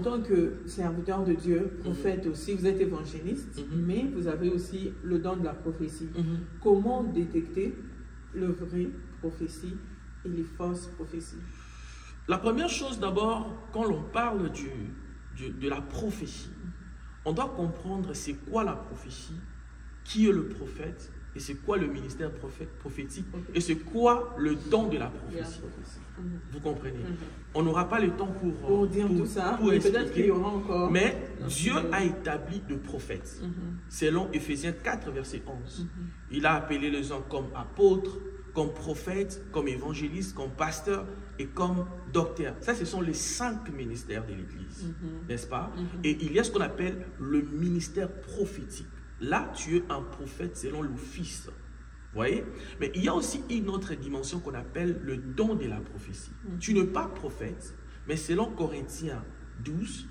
tant que serviteur de Dieu, prophète aussi, vous êtes évangéliste, mais vous avez aussi le don de la prophétie. Comment détecter le vrai prophétie et les fausses prophéties? La première chose d'abord, quand l'on parle de la prophétie, on doit comprendre c'est quoi la prophétie, qui est le prophète, et c'est quoi le ministère prophétique, et c'est quoi le don de la prophétie. Vous comprenez? On n'aura pas le temps pour dire tout ça, pour peut-être qu'il y aura encore. Mais Dieu a établi de prophètes. Selon Ephésiens 4, verset 11. Il a appelé les gens comme apôtres, comme prophètes, comme évangélistes, comme pasteurs et comme docteurs. Ça, ce sont les 5 ministères de l'Église, n'est-ce pas? Et il y a ce qu'on appelle le ministère prophétique. Là, tu es un prophète selon l'office. Vous voyez? Mais il y a aussi une autre dimension qu'on appelle le don de la prophétie. Tu n'es pas prophète, mais selon Corinthiens 12,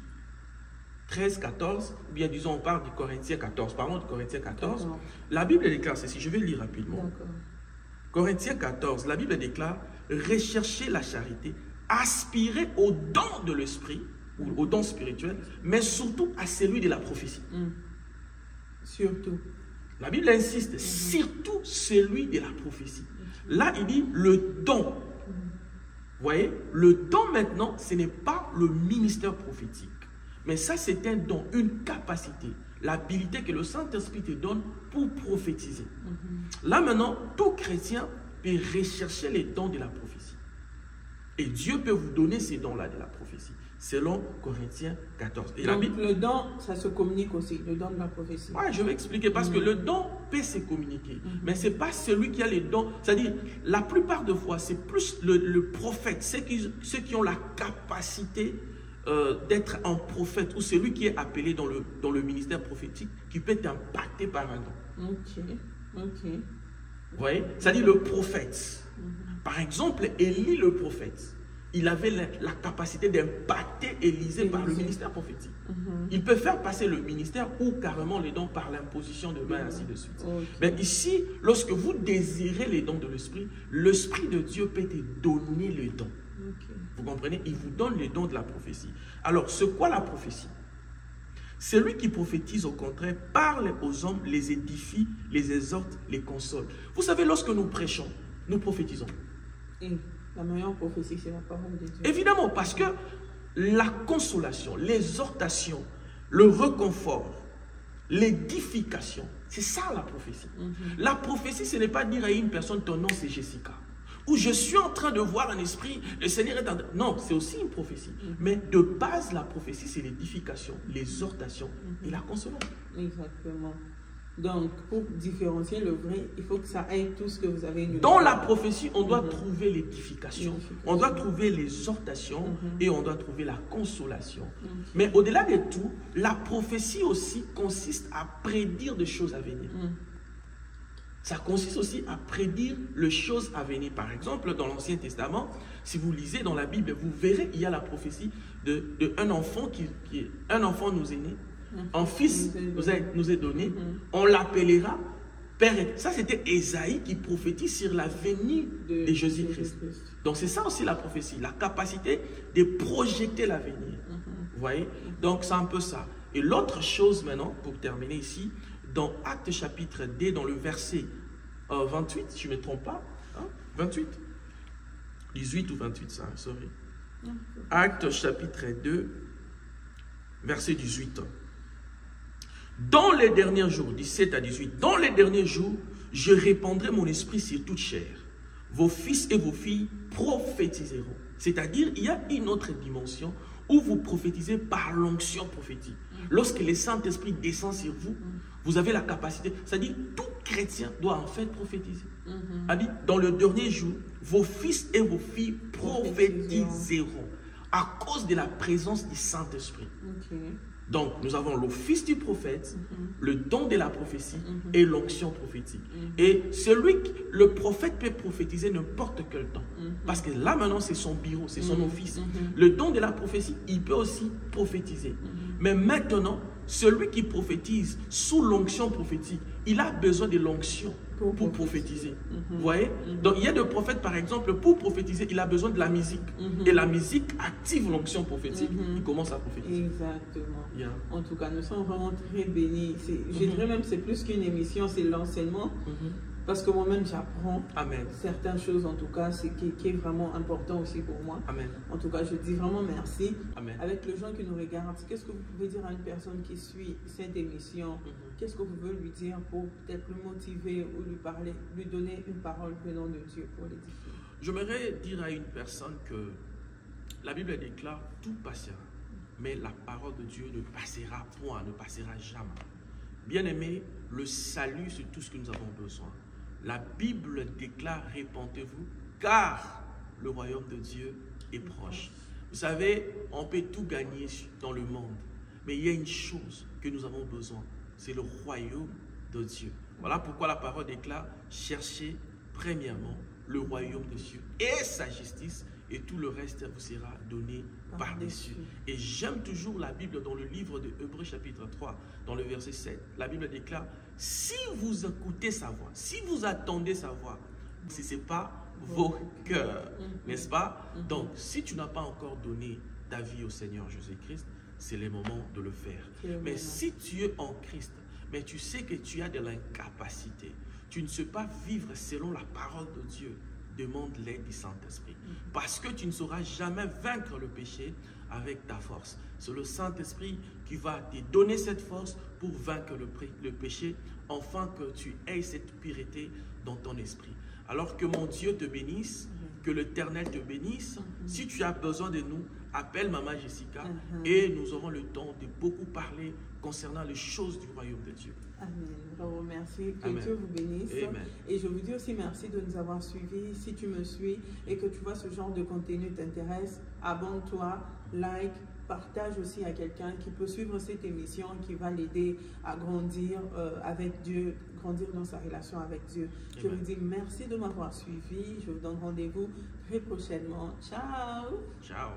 13, 14, ou bien disons on parle de Corinthiens 14, parlons de Corinthiens 14. La Bible déclare ceci, je vais lire rapidement. Corinthiens 14, la Bible déclare, recherchez la charité, aspirez au don de l'esprit, ou au don spirituel, mais surtout à celui de la prophétie. Surtout. La Bible insiste, surtout celui de la prophétie. Là, il dit le don. Vous voyez, le don maintenant, ce n'est pas le ministère prophétique. Mais ça, c'est un don, une capacité, l'habilité que le Saint-Esprit te donne pour prophétiser. Là maintenant, tout chrétien peut rechercher les dons de la prophétie. Et Dieu peut vous donner ces dons-là de la prophétie, selon Corinthiens 14. Et donc le don, ça se communique aussi, le don de la prophétie. Oui, je vais expliquer, parce que le don peut se communiquer, mais ce n'est pas celui qui a les dons. C'est-à-dire, la plupart de fois, c'est plus le prophète, ceux qui ont la capacité d'être un prophète, ou celui qui est appelé dans le ministère prophétique, qui peut être impacté par un don. Ok. Vous voyez? C'est-à-dire le prophète. Par exemple, Élie le prophète, il avait la capacité d'impacter Élisée par le ministère prophétique. Il peut faire passer le ministère ou carrément les dons par l'imposition de main, ainsi de suite. Mais ici, lorsque vous désirez les dons de l'Esprit, l'Esprit de Dieu peut te donner les dons. Vous comprenez? Il vous donne les dons de la prophétie. Alors, c'est quoi la prophétie? Celui qui prophétise, au contraire, parle aux hommes, les édifie, les exhorte, les console. Vous savez, lorsque nous prêchons, nous prophétisons. Et la meilleure prophétie, c'est la parole de Dieu. Évidemment, parce que la consolation, l'exhortation, le réconfort, l'édification, c'est ça la prophétie. La prophétie, ce n'est pas dire à une personne, ton nom c'est Jessica. Ou je suis en train de voir un esprit, le Seigneur est en train... Non, c'est aussi une prophétie. Mais de base, la prophétie, c'est l'édification, l'exhortation et la consolation. Exactement. Donc, pour différencier le vrai, il faut que ça aille tout ce que vous avez. Dans la prophétie, on doit trouver l'édification, on doit trouver l'exhortation et on doit trouver la consolation. Mais au-delà de tout, la prophétie aussi consiste à prédire des choses à venir. Ça consiste aussi à prédire les choses à venir. Par exemple, dans l'Ancien Testament, si vous lisez dans la Bible, vous verrez il y a la prophétie d'un enfant un enfant nous est né. Un fils nous est donné, on l'appellera Père. Ça, c'était Ésaïe qui prophétise sur la venue de Jésus-Christ. Donc, c'est ça aussi la prophétie, la capacité de projeter l'avenir. Vous voyez? Donc, c'est un peu ça. Et l'autre chose maintenant, pour terminer ici, dans Actes chapitre 2, dans le verset 28, si je ne me trompe pas, 28, 18 ou 28, ça, sorry. Actes chapitre 2, verset 18. Dans les derniers jours, 17 à 18, dans les derniers jours, je répandrai mon esprit sur toute chair. Vos fils et vos filles prophétiseront. C'est-à-dire, il y a une autre dimension où vous prophétisez par l'onction prophétique. Lorsque le Saint-Esprit descend sur vous, vous avez la capacité. C'est-à-dire, tout chrétien doit en fait prophétiser. Dans le dernier jour, vos fils et vos filles prophétiseront à cause de la présence du Saint-Esprit. Donc, nous avons l'office du prophète, le don de la prophétie et l'onction prophétique. Et le prophète peut prophétiser n'importe quel temps. Parce que là, maintenant, c'est son bureau, c'est son office. Le don de la prophétie, il peut aussi prophétiser. Mais maintenant, celui qui prophétise sous l'onction prophétique, il a besoin de l'onction pour prophétiser. Vous voyez? Donc il y a des prophètes, par exemple, pour prophétiser, il a besoin de la musique. Et la musique active l'onction prophétique. Il commence à prophétiser. Exactement. Yeah. En tout cas, nous sommes vraiment très bénis. Je dirais même c'est plus qu'une émission, c'est l'enseignement. Parce que moi-même, j'apprends certaines choses, en tout cas, qui est vraiment important aussi pour moi. Amen. En tout cas, je dis vraiment merci. Amen. Avec les gens qui nous regardent, qu'est-ce que vous pouvez dire à une personne qui suit cette émission? Qu'est-ce que vous pouvez lui dire pour peut-être le motiver ou lui parler, lui donner une parole venant de Dieu pour l'édifier? J'aimerais dire à une personne que la Bible déclare tout passera, mais la parole de Dieu ne passera point, ne passera jamais. Bien-aimé, le salut, c'est tout ce que nous avons besoin. La Bible déclare, répentez-vous, car le royaume de Dieu est proche. Vous savez, on peut tout gagner dans le monde, mais il y a une chose que nous avons besoin, c'est le royaume de Dieu. Voilà pourquoi la parole déclare, cherchez premièrement le royaume de Dieu et sa justice, et tout le reste vous sera donné par-dessus. Et j'aime toujours la Bible dans le livre de Hébreux chapitre 3, dans le verset 7. La Bible déclare, si vous écoutez sa voix, si vous attendez sa voix, si ce n'est pas vos cœurs, n'est-ce pas? Donc, si tu n'as pas encore donné ta vie au Seigneur Jésus-Christ, c'est le moment de le faire. Mais si tu es en Christ, mais tu sais que tu as de l'incapacité, tu ne sais pas vivre selon la parole de Dieu, demande l'aide du Saint-Esprit. Parce que tu ne sauras jamais vaincre le péché avec ta force. C'est le Saint-Esprit qui va te donner cette force pour vaincre le péché, afin que tu aies cette pureté dans ton esprit. Alors que mon Dieu te bénisse, que l'Éternel te bénisse. Si tu as besoin de nous, appelle Maman Jessica et nous aurons le temps de beaucoup parler concernant les choses du royaume de Dieu. Amen. Je vous remercie. Que Dieu vous bénisse. Amen. Et je vous dis aussi merci de nous avoir suivis. Si tu me suis et que tu vois ce genre de contenu t'intéresse, abonne-toi, like, partage aussi à quelqu'un qui peut suivre cette émission, qui va l'aider à grandir avec Dieu, grandir dans sa relation avec Dieu. Amen. Je vous dis merci de m'avoir suivi. Je vous donne rendez-vous très prochainement. Ciao. Ciao.